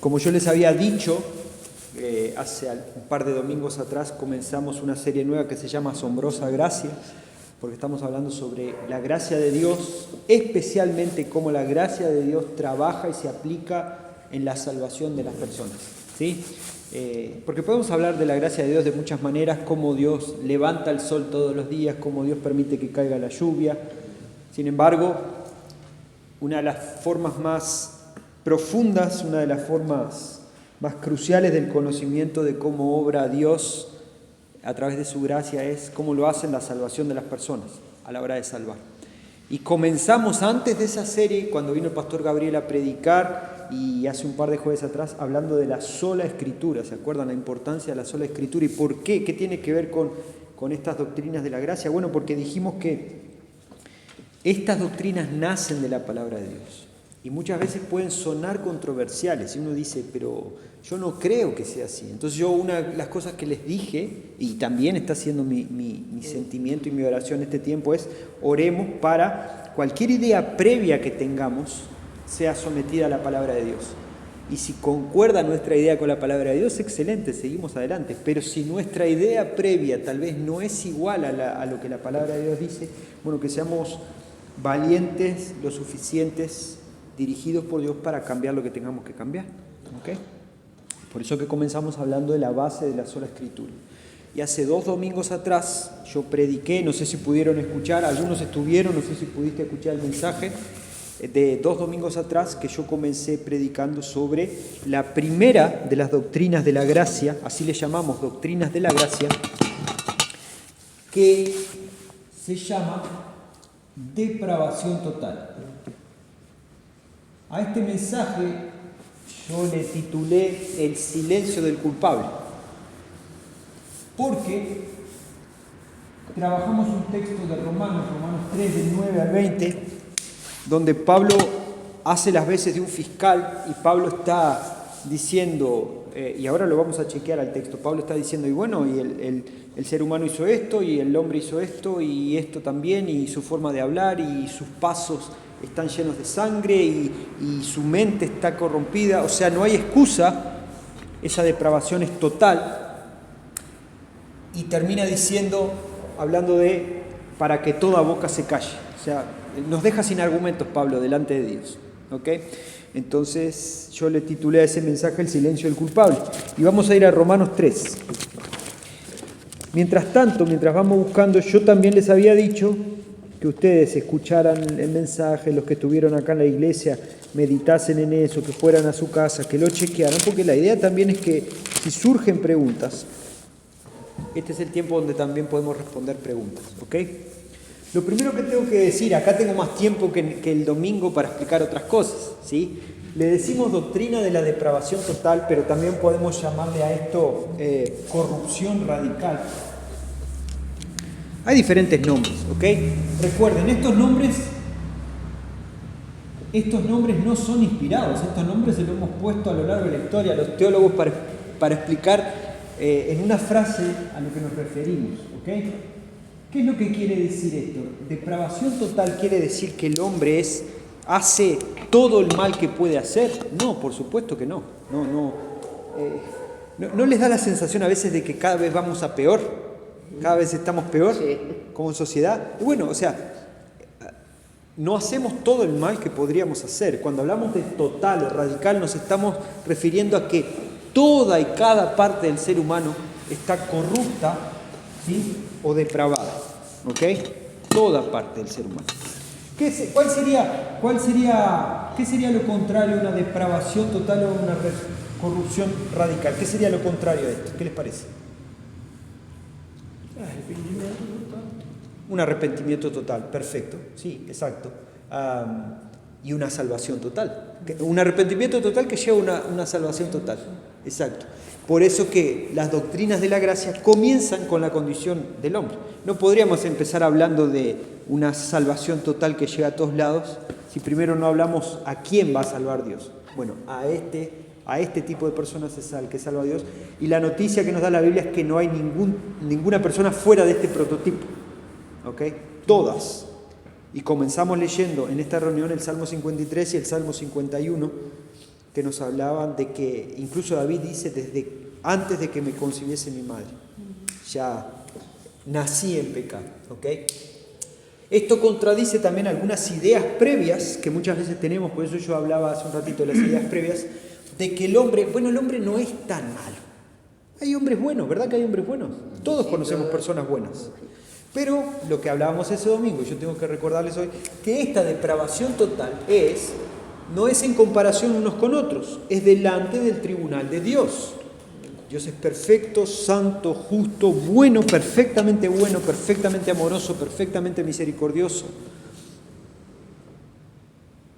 Como yo les había dicho, hace un par de domingos atrás comenzamos una serie nueva que se llama Asombrosa Gracia, porque estamos hablando sobre la gracia de Dios, especialmente cómo la gracia de Dios trabaja y se aplica en la salvación de las personas, ¿sí? Porque podemos hablar de la gracia de Dios de muchas maneras, cómo Dios levanta el sol todos los días, cómo Dios permite que caiga la lluvia. Sin embargo, una de las formas más profundas, una de las formas más cruciales del conocimiento de cómo obra Dios a través de su gracia es cómo lo hace en la salvación de las personas a la hora de salvar. Y comenzamos antes de esa serie, cuando vino el pastor Gabriel a predicar, y hace un par de jueves atrás, hablando de la sola Escritura. ¿Se acuerdan la importancia de la sola Escritura? ¿Y por qué? ¿Qué tiene que ver con estas doctrinas de la gracia? Bueno, porque dijimos que estas doctrinas nacen de la palabra de Dios. Y muchas veces pueden sonar controversiales. Y uno dice, pero yo no creo que sea así. Entonces una de las cosas que les dije, y también está siendo mi sentimiento y mi oración este tiempo, es oremos para cualquier idea previa que tengamos sea sometida a la palabra de Dios. Y si concuerda nuestra idea con la palabra de Dios, excelente, seguimos adelante. Pero si nuestra idea previa tal vez no es igual a lo que la palabra de Dios dice, bueno, que seamos valientes, lo suficientes, dirigidos por Dios para cambiar lo que tengamos que cambiar. ¿Okay? Por eso que comenzamos hablando de la base de la sola Escritura. Y hace 2 domingos atrás yo prediqué, no sé si pudieron escuchar, algunos estuvieron, no sé si pudiste escuchar el mensaje, de 2 domingos atrás que yo comencé predicando sobre la primera de las doctrinas de la gracia, así le llamamos doctrinas de la gracia, que se llama depravación total. A este mensaje yo le titulé El silencio del culpable, porque trabajamos un texto de Romanos 3, del 9 al 20, donde Pablo hace las veces de un fiscal y Pablo está diciendo, y ahora lo vamos a chequear al texto, Pablo está diciendo, y bueno, y el ser humano hizo esto, y el hombre hizo esto, y esto también, y su forma de hablar, y sus pasos están llenos de sangre, y su mente está corrompida, o sea, no hay excusa, esa depravación es total, y termina diciendo, hablando de, para que toda boca se calle, o sea, nos deja sin argumentos Pablo delante de Dios, ¿ok? Entonces yo le titulé a ese mensaje El silencio del culpable, y vamos a ir a Romanos 3. Mientras tanto, mientras vamos buscando, yo también les había dicho que ustedes escucharan el mensaje, los que estuvieron acá en la iglesia, meditasen en eso, que fueran a su casa, que lo chequearan, porque la idea también es que si surgen preguntas, este es el tiempo donde también podemos responder preguntas, ¿ok? Lo primero que tengo que decir, acá tengo más tiempo que el domingo para explicar otras cosas, ¿sí? Le decimos doctrina de la depravación total, pero también podemos llamarle a esto corrupción radical. Hay diferentes nombres, ¿ok? Recuerden, estos nombres no son inspirados, estos nombres se los hemos puesto a lo largo de la historia a los teólogos para explicar en una frase a lo que nos referimos, ¿ok? ¿Qué es lo que quiere decir esto? Depravación total quiere decir que el hombre hace todo el mal que puede hacer. No, por supuesto que no. ¿No les da la sensación a veces de que cada vez vamos a peor? ¿Cada vez estamos peor como sociedad? Y bueno, o sea, no hacemos todo el mal que podríamos hacer. Cuando hablamos de total o radical nos estamos refiriendo a que toda y cada parte del ser humano está corrupta, ¿sí? O depravada, ¿ok? Toda parte del ser humano. ¿Qué sería lo contrario a una depravación total o una corrupción radical? ¿Qué sería lo contrario a esto? ¿Qué les parece? Un arrepentimiento total, perfecto, sí, exacto. Y una salvación total. Un arrepentimiento total que lleva a una salvación total, exacto. Por eso que las doctrinas de la gracia comienzan con la condición del hombre. No podríamos empezar hablando de una salvación total que llega a todos lados si primero no hablamos a quién va a salvar Dios. Bueno, a este tipo de personas es al que salva a Dios. Y la noticia que nos da la Biblia es que no hay ninguna persona fuera de este prototipo. ¿Ok? Todas. Y comenzamos leyendo en esta reunión el Salmo 53 y el Salmo 51, que nos hablaban de que, incluso David dice, desde antes de que me concibiese mi madre, ya nací en pecado, ¿ok? Esto contradice también algunas ideas previas que muchas veces tenemos, por eso yo hablaba hace un ratito de las ideas previas, de que el hombre no es tan malo. Hay hombres buenos, ¿verdad que hay hombres buenos? Todos conocemos personas buenas. Pero lo que hablábamos ese domingo, y yo tengo que recordarles hoy, que esta depravación total no es en comparación unos con otros, es delante del tribunal de Dios. Dios es perfecto, santo, justo, bueno, perfectamente amoroso, perfectamente misericordioso.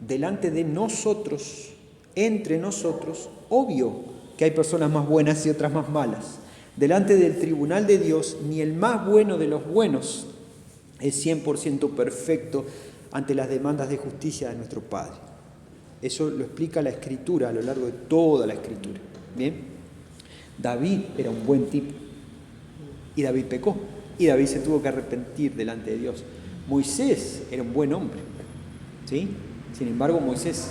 Delante de nosotros, entre nosotros, obvio que hay personas más buenas y otras más malas. Delante del tribunal de Dios, ni el más bueno de los buenos es 100% perfecto ante las demandas de justicia de nuestro Padre. Eso lo explica la Escritura a lo largo de toda la Escritura. ¿Bien? David era un buen tipo y David pecó y David se tuvo que arrepentir delante de Dios. Moisés era un buen hombre, ¿sí? Sin embargo, Moisés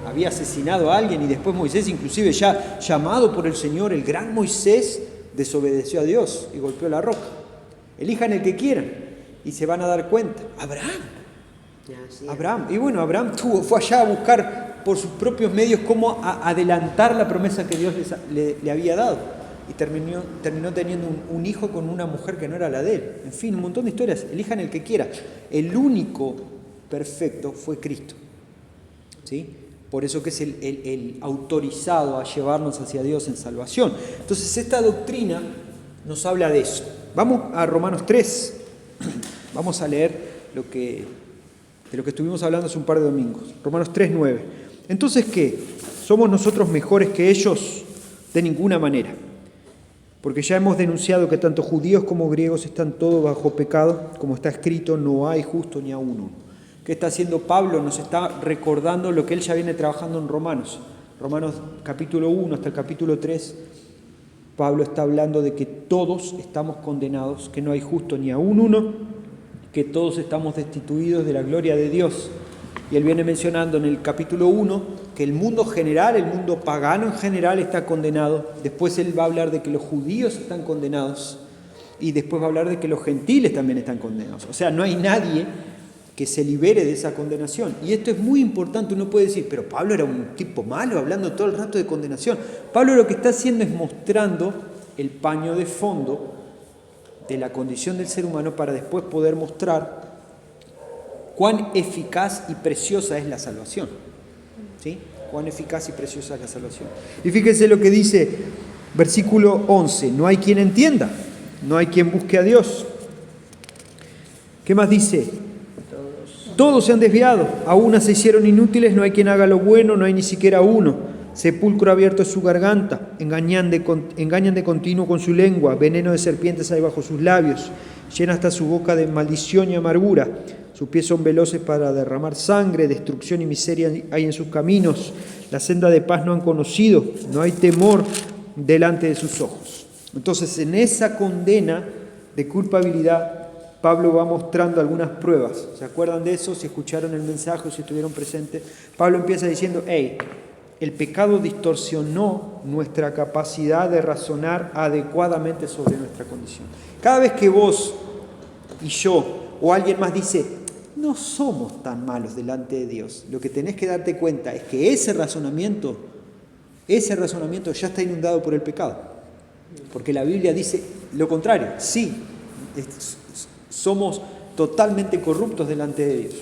había asesinado a alguien y después Moisés, inclusive ya llamado por el Señor, el gran Moisés, desobedeció a Dios y golpeó la roca. Elijan el que quieran y se van a dar cuenta. Abraham. Y bueno, Abraham fue allá a buscar por sus propios medios cómo adelantar la promesa que Dios le había dado. Y terminó teniendo un hijo con una mujer que no era la de él. En fin, un montón de historias. Elijan el que quiera. El único perfecto fue Cristo, ¿sí? Por eso que es el autorizado a llevarnos hacia Dios en salvación. Entonces esta doctrina nos habla de eso. Vamos a Romanos 3. Vamos a leer de lo que estuvimos hablando hace un par de domingos. Romanos 3:9. Entonces, ¿qué? ¿Somos nosotros mejores que ellos? De ninguna manera. Porque ya hemos denunciado que tanto judíos como griegos están todos bajo pecado, como está escrito, no hay justo ni aún uno. ¿Qué está haciendo Pablo? Nos está recordando lo que él ya viene trabajando en Romanos. Romanos capítulo 1 hasta el capítulo 3, Pablo está hablando de que todos estamos condenados, que no hay justo ni aún uno, que todos estamos destituidos de la gloria de Dios. Y él viene mencionando en el capítulo 1 que el mundo general, el mundo pagano en general está condenado. Después él va a hablar de que los judíos están condenados y después va a hablar de que los gentiles también están condenados. O sea, no hay nadie que se libere de esa condenación. Y esto es muy importante. Uno puede decir, pero Pablo era un tipo malo hablando todo el rato de condenación. Pablo lo que está haciendo es mostrando el paño de fondo de la condición del ser humano para después poder mostrar cuán eficaz y preciosa es la salvación. ¿Sí? Cuán eficaz y preciosa es la salvación. Y fíjense lo que dice versículo 11. No hay quien entienda, no hay quien busque a Dios. ¿Qué más dice? Todos se han desviado, a una se hicieron inútiles, no hay quien haga lo bueno, no hay ni siquiera uno. Sepulcro abierto es su garganta, engañan de continuo con su lengua, veneno de serpientes hay bajo sus labios, llena hasta su boca de maldición y amargura. Sus pies son veloces para derramar sangre, destrucción y miseria hay en sus caminos. La senda de paz no han conocido, no hay temor delante de sus ojos. Entonces, en esa condena de culpabilidad, Pablo va mostrando algunas pruebas. ¿Se acuerdan de eso? Si escucharon el mensaje o si estuvieron presentes. Pablo empieza diciendo, el pecado distorsionó nuestra capacidad de razonar adecuadamente sobre nuestra condición. Cada vez que vos y yo o alguien más dice, no somos tan malos delante de Dios, lo que tenés que darte cuenta es que ese razonamiento ya está inundado por el pecado. Porque la Biblia dice lo contrario, sí, somos totalmente corruptos delante de Dios.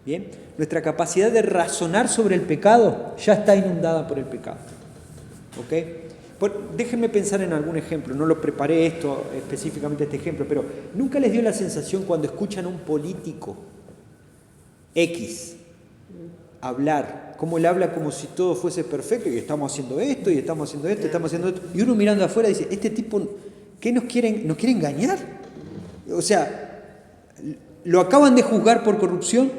Bien, nuestra capacidad de razonar sobre el pecado ya está inundada por el pecado. ¿Ok? Déjenme pensar en algún ejemplo, no lo preparé específicamente este ejemplo, pero ¿nunca les dio la sensación cuando escuchan a un político X hablar, cómo él habla como si todo fuese perfecto y estamos haciendo esto y estamos haciendo esto, estamos haciendo esto, y uno mirando afuera dice, este tipo, ¿qué nos quiere engañar? O sea, lo acaban de juzgar por corrupción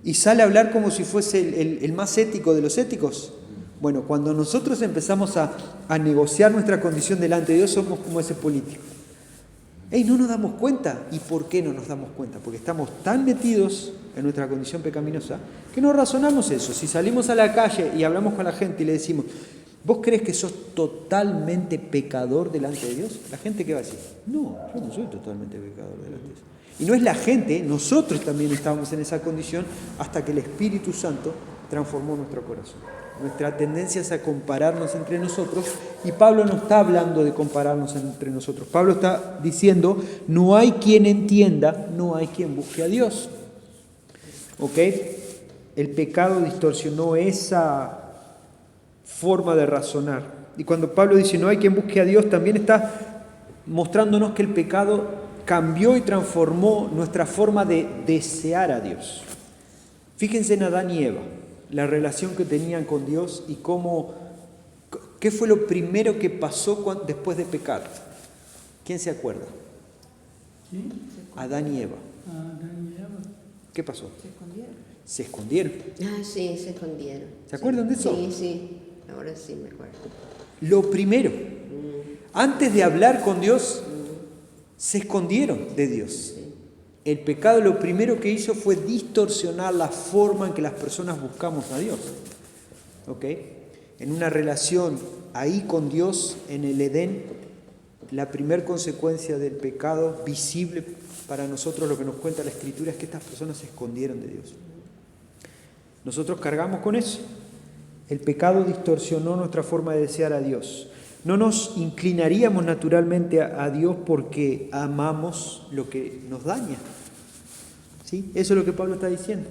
y sale a hablar como si fuese el más ético de los éticos. Bueno, cuando nosotros empezamos a negociar nuestra condición delante de Dios, somos como ese político. No nos damos cuenta. ¿Y por qué no nos damos cuenta? Porque estamos tan metidos en nuestra condición pecaminosa, que no razonamos eso. Si salimos a la calle y hablamos con la gente y le decimos, ¿vos crees que sos totalmente pecador delante de Dios? ¿La gente qué va a decir? No, yo no soy totalmente pecador delante de Dios. Y no es la gente, nosotros también estábamos en esa condición hasta que el Espíritu Santo transformó nuestro corazón. Nuestra tendencia es a compararnos entre nosotros, y Pablo no está hablando de compararnos entre nosotros. Pablo está diciendo, no hay quien entienda, no hay quien busque a Dios. ¿Ok? El pecado distorsionó esa forma de razonar. Y cuando Pablo dice, no hay quien busque a Dios, también está mostrándonos que el pecado cambió y transformó nuestra forma de desear a Dios. Fíjense en Adán y Eva, la relación que tenían con Dios y qué fue lo primero que pasó después de pecar. ¿Quién se acuerda? ¿Sí? Adán y Eva. Adán y Eva. ¿Qué pasó? Se escondieron. Se escondieron. Ah, sí, se escondieron. ¿Se acuerdan de eso? Sí, ahora sí me acuerdo. Lo primero, antes de hablar con Dios, se escondieron de Dios. El pecado lo primero que hizo fue distorsionar la forma en que las personas buscamos a Dios. ¿Ok? En una relación ahí con Dios, en el Edén, la primera consecuencia del pecado visible para nosotros, lo que nos cuenta la Escritura, es que estas personas se escondieron de Dios. Nosotros cargamos con eso. El pecado distorsionó nuestra forma de desear a Dios. No nos inclinaríamos naturalmente a Dios porque amamos lo que nos daña. ¿Sí? Eso es lo que Pablo está diciendo.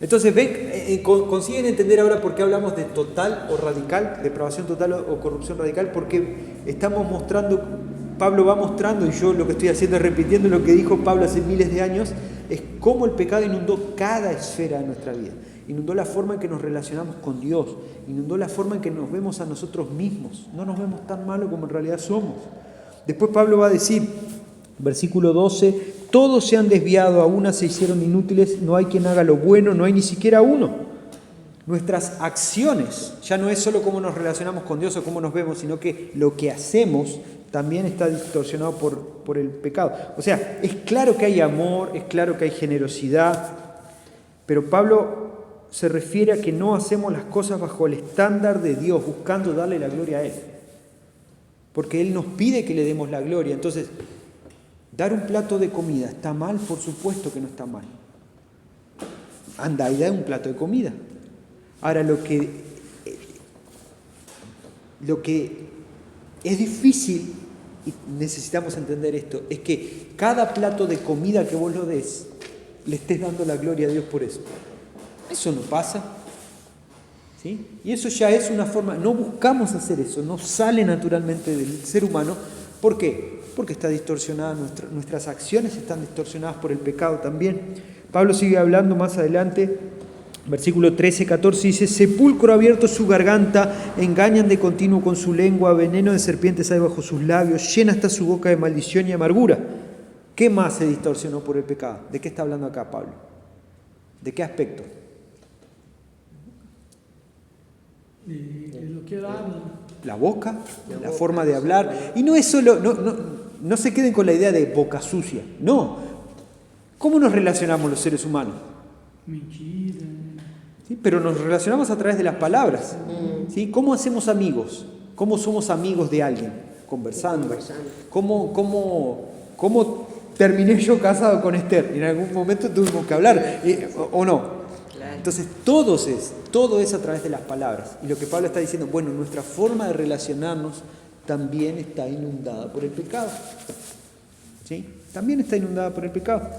Entonces, ven, ¿consiguen entender ahora por qué hablamos de total o radical, depravación total o corrupción radical? Porque estamos mostrando, Pablo va mostrando, y yo lo que estoy haciendo es repitiendo lo que dijo Pablo hace miles de años, es cómo el pecado inundó cada esfera de nuestra vida. Inundó la forma en que nos relacionamos con Dios, inundó la forma en que nos vemos a nosotros mismos. No nos vemos tan malos como en realidad somos. Después Pablo va a decir, versículo 12, todos se han desviado, a una se hicieron inútiles, no hay quien haga lo bueno, no hay ni siquiera uno. Nuestras acciones, ya no es solo cómo nos relacionamos con Dios o cómo nos vemos, sino que lo que hacemos también está distorsionado por el pecado. O sea, es claro que hay amor, es claro que hay generosidad, pero Pablo se refiere a que no hacemos las cosas bajo el estándar de Dios, buscando darle la gloria a Él. Porque Él nos pide que le demos la gloria. Entonces, dar un plato de comida, ¿está mal? Por supuesto que no está mal. Anda y da un plato de comida. Ahora, lo que es difícil, y necesitamos entender esto, es que cada plato de comida que vos lo des, le estés dando la gloria a Dios por eso. Eso no pasa. ¿Sí? Y eso ya es una forma, no buscamos hacer eso, no sale naturalmente del ser humano. ¿Por qué? Porque está distorsionada, nuestras acciones están distorsionadas por el pecado también. Pablo sigue hablando más adelante, versículo 13, 14, dice, sepulcro abierto su garganta, engañan de continuo con su lengua, veneno de serpientes hay bajo sus labios, llena está su boca de maldición y amargura. ¿Qué más se distorsionó por el pecado? ¿De qué está hablando acá Pablo? ¿De qué aspecto? De lo que él habla. La boca, la forma de hablar. Y no es solo, no se queden con la idea de boca sucia. No. ¿Cómo nos relacionamos los seres humanos? Mentira. ¿Sí? Pero nos relacionamos a través de las palabras. ¿Sí? ¿Cómo hacemos amigos? ¿Cómo somos amigos de alguien? Conversando. ¿Cómo terminé yo casado con Esther? En algún momento tuvimos que hablar, ¿o no? Entonces todo es a través de las palabras. Y lo que Pablo está diciendo, bueno, nuestra forma de relacionarnos también está inundada por el pecado. ¿Sí? También está inundada por el pecado.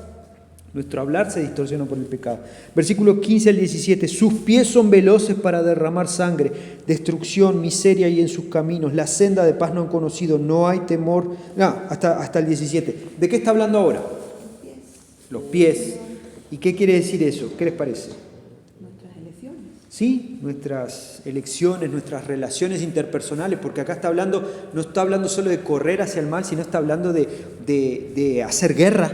Nuestro hablar se distorsiona por el pecado. Versículos 15 al 17. Sus pies son veloces para derramar sangre, destrucción, miseria y en sus caminos. La senda de paz no han conocido, no hay temor. Hasta el 17. ¿De qué está hablando ahora? Los pies. ¿Y qué quiere decir eso? ¿Qué les parece? Nuestras elecciones. Sí, nuestras elecciones, nuestras relaciones interpersonales, porque acá no está hablando solo de correr hacia el mal, sino está hablando de hacer guerra,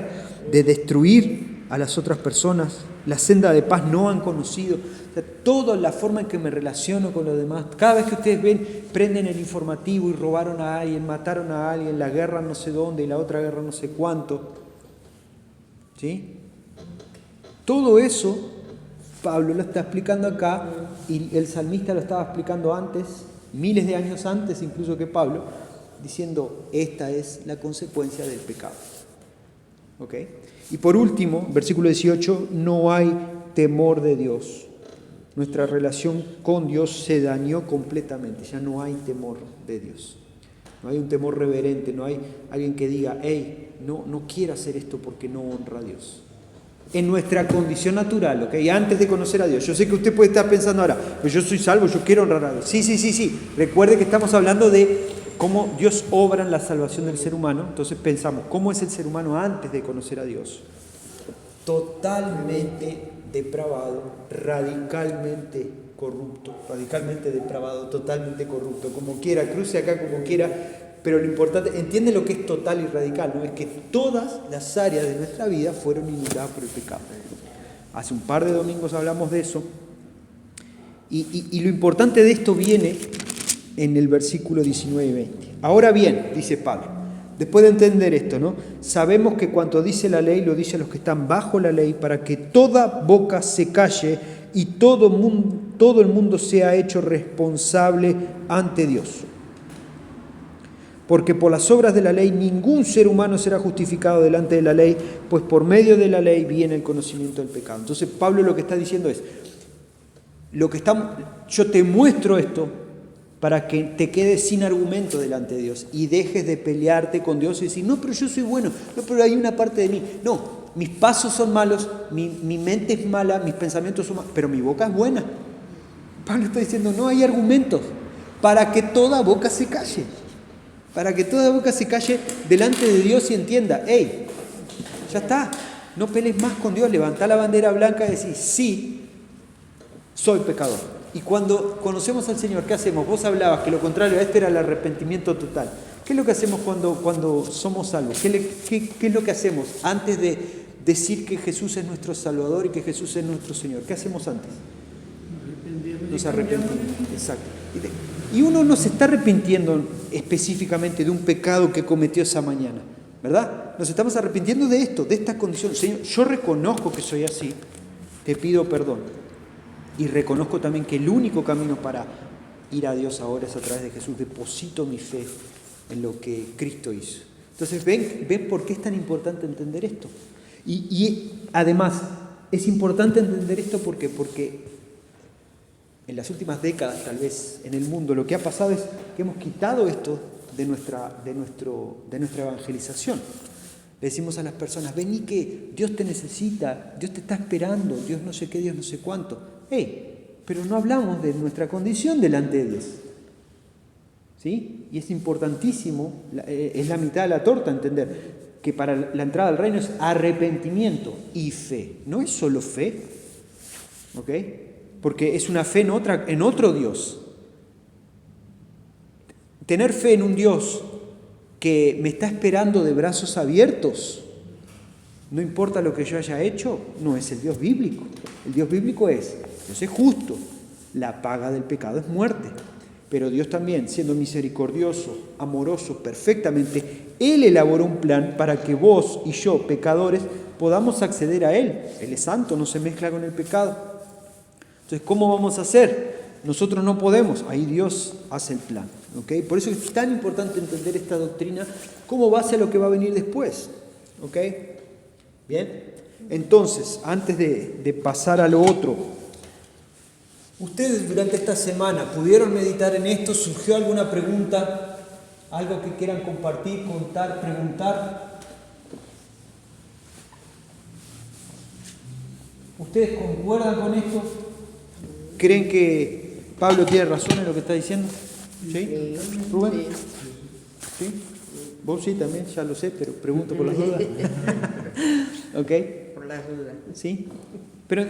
de destruir a las otras personas. La senda de paz no han conocido. O sea, toda la forma en que me relaciono con los demás. Cada vez que ustedes ven, prenden el informativo y robaron a alguien, mataron a alguien, la guerra no sé dónde y la otra guerra no sé cuánto. ¿Sí? Todo eso Pablo lo está explicando acá y el salmista lo estaba explicando antes, miles de años antes incluso que Pablo, diciendo, esta es la consecuencia del pecado. ¿Ok? Y por último, versículo 18, no hay temor de Dios. Nuestra relación con Dios se dañó completamente, ya no hay temor de Dios. No hay un temor reverente, no hay alguien que diga, hey, no quiero hacer esto porque no honra a Dios. En nuestra condición natural, ¿ok? Antes de conocer a Dios. Yo sé que usted puede estar pensando ahora, pues yo soy salvo, yo quiero honrar a Dios. Sí. Recuerde que estamos hablando de cómo Dios obra en la salvación del ser humano. Entonces pensamos, ¿cómo es el ser humano antes de conocer a Dios? Totalmente depravado, radicalmente corrupto, radicalmente depravado, totalmente corrupto, como quiera, cruce acá como quiera, pero lo importante, entiende lo que es total y radical, ¿no? Es que todas las áreas de nuestra vida fueron inundadas por el pecado. Hace un par de domingos hablamos de eso, y lo importante de esto viene en el versículo 19 y 20. Ahora bien, dice Pablo, después de entender esto, ¿no? Sabemos que cuanto dice la ley, lo dice a los que están bajo la ley, para que toda boca se calle y todo el mundo sea hecho responsable ante Dios. Porque por las obras de la ley ningún ser humano será justificado delante de la ley, pues por medio de la ley viene el conocimiento del pecado. Entonces Pablo lo que está diciendo es, yo te muestro esto para que te quedes sin argumento delante de Dios y dejes de pelearte con Dios y decir, no, pero yo soy bueno, no, pero hay una parte de mí. No, mis pasos son malos, mi mente es mala, mis pensamientos son malos, pero mi boca es buena. Pablo está diciendo, no hay argumentos para que toda boca se calle. Para que toda boca se calle delante de Dios y entienda, hey, ya está, no pelees más con Dios, levantá la bandera blanca y decís, sí, soy pecador. Y cuando conocemos al Señor, ¿qué hacemos? Vos hablabas que lo contrario a este era el arrepentimiento total. ¿Qué es lo que hacemos cuando somos salvos? ¿Qué es lo que hacemos antes de decir que Jesús es nuestro Salvador y que Jesús es nuestro Señor? ¿Qué hacemos antes? Nos arrepentimos. Exacto. Y uno no se está arrepintiendo específicamente de un pecado que cometió esa mañana, ¿verdad? Nos estamos arrepintiendo de esto, de esta condición. Señor, yo reconozco que soy así, te pido perdón. Y reconozco también que el único camino para ir a Dios ahora es a través de Jesús. Deposito mi fe en lo que Cristo hizo. Entonces, ¿ven por qué es tan importante entender esto? Y además, es importante entender esto porque en las últimas décadas, tal vez, en el mundo, lo que ha pasado es que hemos quitado esto de nuestra evangelización. Le decimos a las personas, vení que Dios te necesita, Dios te está esperando, Dios no sé qué, Dios no sé cuánto. Pero no hablamos de nuestra condición delante de Dios. ¿Sí? Y es importantísimo, es la mitad de la torta entender que para la entrada al reino es arrepentimiento y fe. No es solo fe, ¿ok? Porque es una fe en otro Dios. Tener fe en un Dios que me está esperando de brazos abiertos, no importa lo que yo haya hecho, no es el Dios bíblico. El Dios bíblico es, Dios es justo, la paga del pecado es muerte. Pero Dios también, siendo misericordioso, amoroso, perfectamente, Él elaboró un plan para que vos y yo, pecadores, podamos acceder a Él. Él es santo, no se mezcla con el pecado. Entonces, ¿cómo vamos a hacer? Nosotros no podemos, ahí Dios hace el plan. ¿Okay? Por eso es tan importante entender esta doctrina como base a lo que va a venir después. ¿Ok? Bien, entonces, antes de pasar a lo otro, ¿ustedes durante esta semana pudieron meditar en esto? ¿Surgió alguna pregunta? ¿Algo que quieran compartir, contar, preguntar? ¿Ustedes concuerdan con esto? ¿Creen que Pablo tiene razón en lo que está diciendo? ¿Sí? ¿Rubén? ¿Sí? Vos sí también, ya lo sé, pero pregunto por las dudas. ¿Ok? Por las dudas. ¿Sí? Pero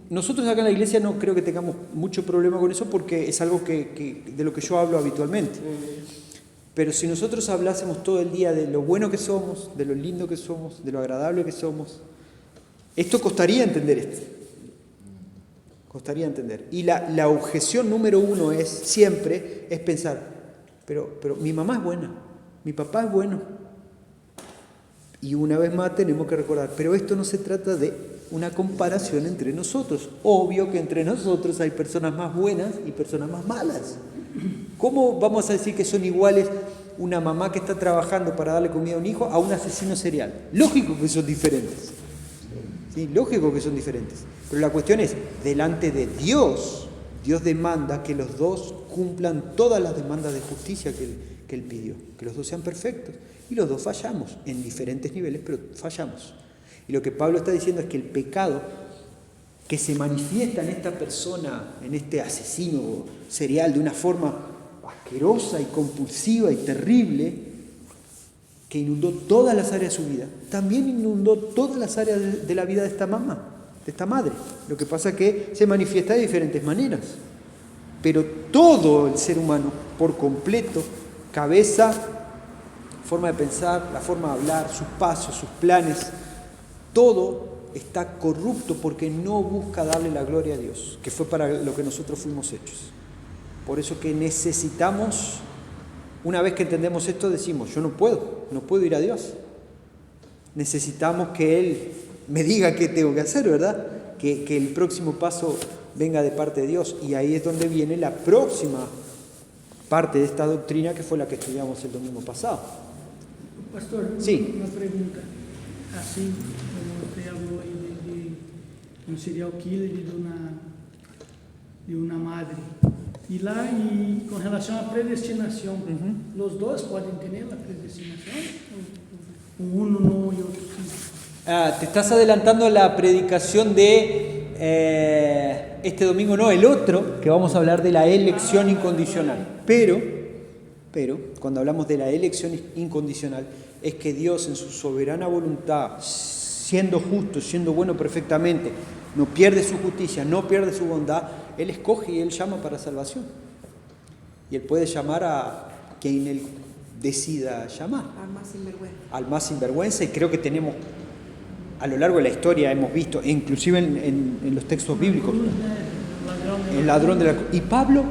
nosotros acá en la iglesia no creo que tengamos mucho problema con eso porque es algo de lo que yo hablo habitualmente. Pero si nosotros hablásemos todo el día de lo bueno que somos, de lo lindo que somos, de lo agradable que somos, esto costaría entender esto. Costaría entender. Y la objeción número uno siempre es pensar, pero mi mamá es buena, mi papá es bueno, Y una vez más tenemos que recordar, pero esto no se trata de una comparación entre nosotros. Obvio que entre nosotros hay personas más buenas y personas más malas. ¿Cómo vamos a decir que son iguales una mamá que está trabajando para darle comida a un hijo a un asesino serial? Lógico que son diferentes. ¿Sí? Lógico que son diferentes. Pero la cuestión es, delante de Dios, Dios demanda que los dos cumplan todas las demandas de justicia que Él pidió. Que los dos sean perfectos. Y los dos fallamos en diferentes niveles, pero fallamos. Y lo que Pablo está diciendo es que el pecado que se manifiesta en esta persona, en este asesino serial, de una forma asquerosa y compulsiva y terrible, que inundó todas las áreas de su vida, también inundó todas las áreas de la vida de esta mamá, de esta madre. Lo que pasa es que se manifiesta de diferentes maneras. Pero todo el ser humano, por completo, cabeza, forma de pensar, la forma de hablar, sus pasos, sus planes, todo está corrupto porque no busca darle la gloria a Dios, que fue para lo que nosotros fuimos hechos. Por eso que necesitamos, una vez que entendemos esto, decimos, yo no puedo ir a Dios. Necesitamos que Él me diga qué tengo que hacer, ¿verdad? Que el próximo paso venga de parte de Dios. Y ahí es donde viene la próxima parte de esta doctrina, que fue la que estudiamos el domingo pasado. Pastor, Sí. uma pergunta. Assim como você falou aí de um serial killer de uma madre. E lá, com relação à predestinação, os dois podem ter a predestinação? O uno no e o outro sim? Te estás adelantando la predicación de este domingo, no, el otro, que vamos a hablar de la elección incondicional. Pero, cuando hablamos de la elección incondicional, es que Dios en su soberana voluntad, siendo justo, siendo bueno perfectamente, no pierde su justicia, no pierde su bondad, Él escoge y Él llama para salvación. Y Él puede llamar a quien Él decida llamar. Al más sinvergüenza. Al más sinvergüenza, y creo que tenemos, a lo largo de la historia hemos visto, inclusive en los textos bíblicos, el ladrón de la cruz. Y Pablo,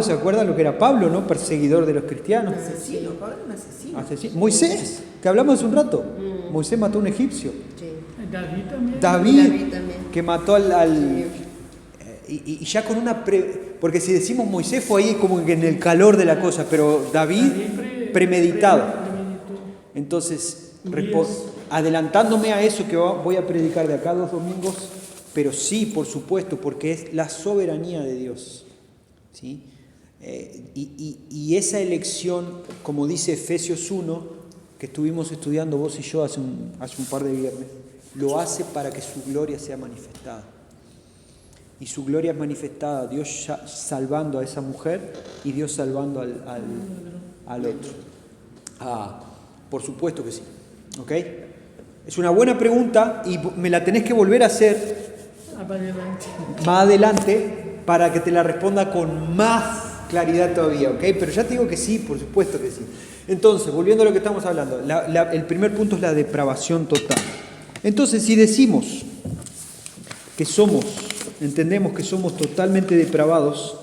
¿se acuerdan lo que era Pablo, no? Perseguidor de los cristianos. Asesino, Pablo es un asesino. Moisés, que hablamos hace un rato. Moisés mató a un egipcio. Sí. David también. David también. que mató y ya con una... porque si decimos Moisés fue ahí como que en el calor de la cosa, pero David premeditado. Entonces, adelantándome a eso que voy a predicar de acá 2 domingos, pero sí, por supuesto, porque es la soberanía de Dios. ¿Sí? Y esa elección, como dice Efesios 1, que estuvimos estudiando vos y yo hace un par de viernes, lo hace para que su gloria sea manifestada. Y su gloria es manifestada, Dios salvando a esa mujer y Dios salvando al otro. Por supuesto que sí. ¿Ok? Es una buena pregunta y me la tenés que volver a hacer más adelante para que te la responda con más claridad todavía, ¿ok? Pero ya te digo que sí, por supuesto que sí. Entonces, volviendo a lo que estamos hablando, el primer punto es la depravación total. Entonces, si decimos que entendemos que somos totalmente depravados,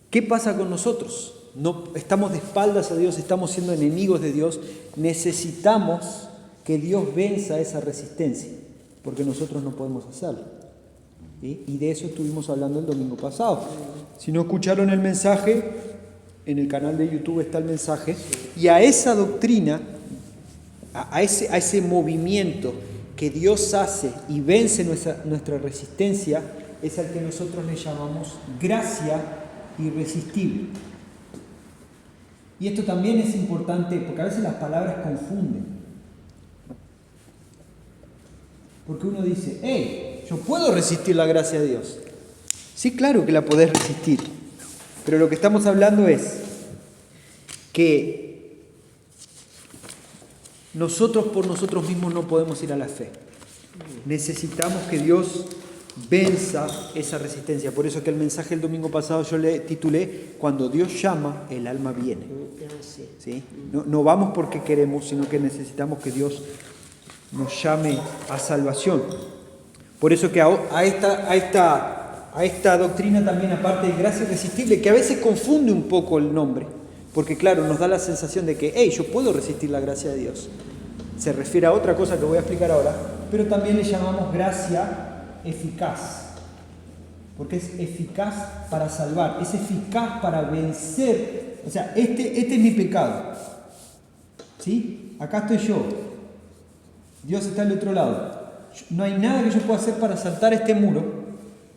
¿qué pasa con nosotros? No, estamos de espaldas a Dios, estamos siendo enemigos de Dios, necesitamos que Dios venza esa resistencia, porque nosotros no podemos hacerlo. ¿Sí? Y de eso estuvimos hablando el domingo pasado. Si no escucharon el mensaje, en el canal de YouTube está el mensaje, y a esa doctrina, a ese movimiento que Dios hace y vence nuestra resistencia, es al que nosotros le llamamos gracia irresistible. Y esto también es importante, porque a veces las palabras confunden. Porque uno dice, hey, yo puedo resistir la gracia de Dios. Sí, claro que la podés resistir. Pero lo que estamos hablando es que nosotros por nosotros mismos no podemos ir a la fe. Necesitamos que Dios venza esa resistencia. Por eso que el mensaje del domingo pasado yo le titulé, cuando Dios llama, el alma viene. ¿Sí? No vamos porque queremos, sino que necesitamos que Dios nos llame a salvación. Por eso que a esta doctrina también, aparte de gracia irresistible, que a veces confunde un poco el nombre, Porque claro, nos da la sensación de que, hey, yo puedo resistir la gracia de Dios. Se refiere a otra cosa que voy a explicar ahora, pero también le llamamos gracia eficaz. Porque es eficaz para salvar, es eficaz para vencer. O sea, este es mi pecado. ¿Sí? Acá estoy yo. Dios está al otro lado. No hay nada que yo pueda hacer para saltar este muro,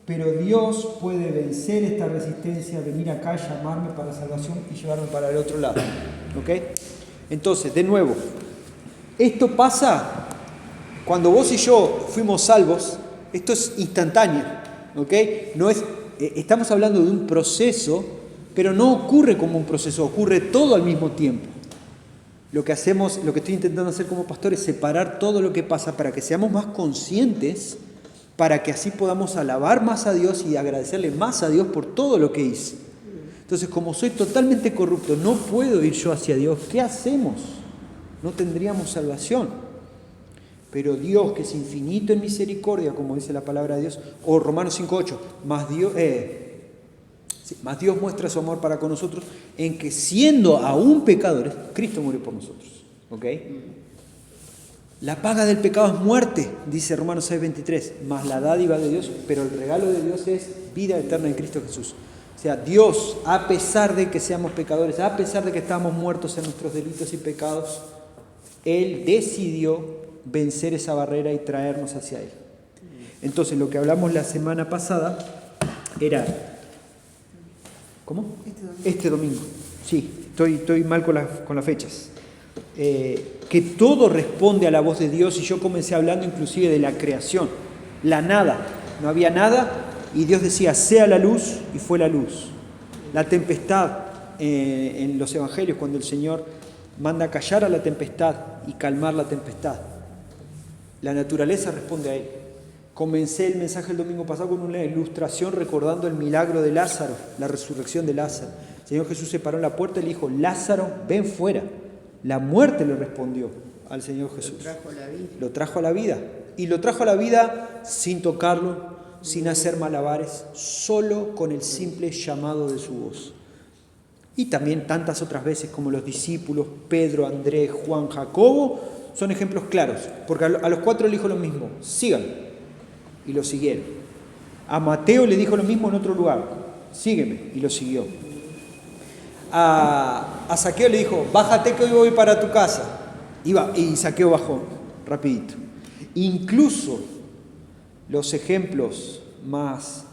pero Dios puede vencer esta resistencia, venir acá, llamarme para salvación y llevarme para el otro lado. ¿Ok? Entonces, de nuevo, esto pasa cuando vos y yo fuimos salvos, esto es instantáneo. ¿Ok? No es, estamos hablando de un proceso, pero no ocurre como un proceso, ocurre todo al mismo tiempo. Lo que hacemos, lo que estoy intentando hacer como pastor es separar todo lo que pasa para que seamos más conscientes, para que así podamos alabar más a Dios y agradecerle más a Dios por todo lo que hice. Entonces, como soy totalmente corrupto, no puedo ir yo hacia Dios. ¿Qué hacemos? No tendríamos salvación. Pero Dios, que es infinito en misericordia, como dice la palabra de Dios, o Romanos 5:8, más Dios muestra su amor para con nosotros en que siendo aún pecadores, Cristo murió por nosotros. ¿Ok? La paga del pecado es muerte, dice Romanos 6:23, más la dádiva de Dios, pero el regalo de Dios es vida eterna en Cristo Jesús. O sea, Dios, a pesar de que seamos pecadores, a pesar de que estamos muertos en nuestros delitos y pecados, Él decidió vencer esa barrera y traernos hacia Él. Entonces, lo que hablamos la semana pasada era... ¿Cómo? Este domingo. Sí, estoy mal con las fechas. Que todo responde a la voz de Dios, y yo comencé hablando inclusive de la creación. La nada, no había nada, y Dios decía, sea la luz, y fue la luz. La tempestad, en los evangelios, cuando el Señor manda callar a la tempestad y calmar la tempestad. La naturaleza responde a Él. Comencé el mensaje el domingo pasado con una ilustración recordando el milagro de Lázaro, la resurrección de Lázaro. El Señor Jesús se paró en la puerta y le dijo, Lázaro, ven fuera. La muerte le respondió al Señor Jesús. Lo trajo a la vida. Lo trajo a la vida. Y lo trajo a la vida sin tocarlo, sin hacer malabares, solo con el simple llamado de su voz. Y también tantas otras veces como los discípulos, Pedro, Andrés, Juan, Jacobo, son ejemplos claros. Porque a los 4 le dijo lo mismo, sigan. Y lo siguieron. A Mateo le dijo lo mismo en otro lugar, sígueme, y lo siguió. A Zaqueo le dijo, bájate que hoy voy para tu casa. Y Zaqueo bajó, rapidito. Incluso los ejemplos más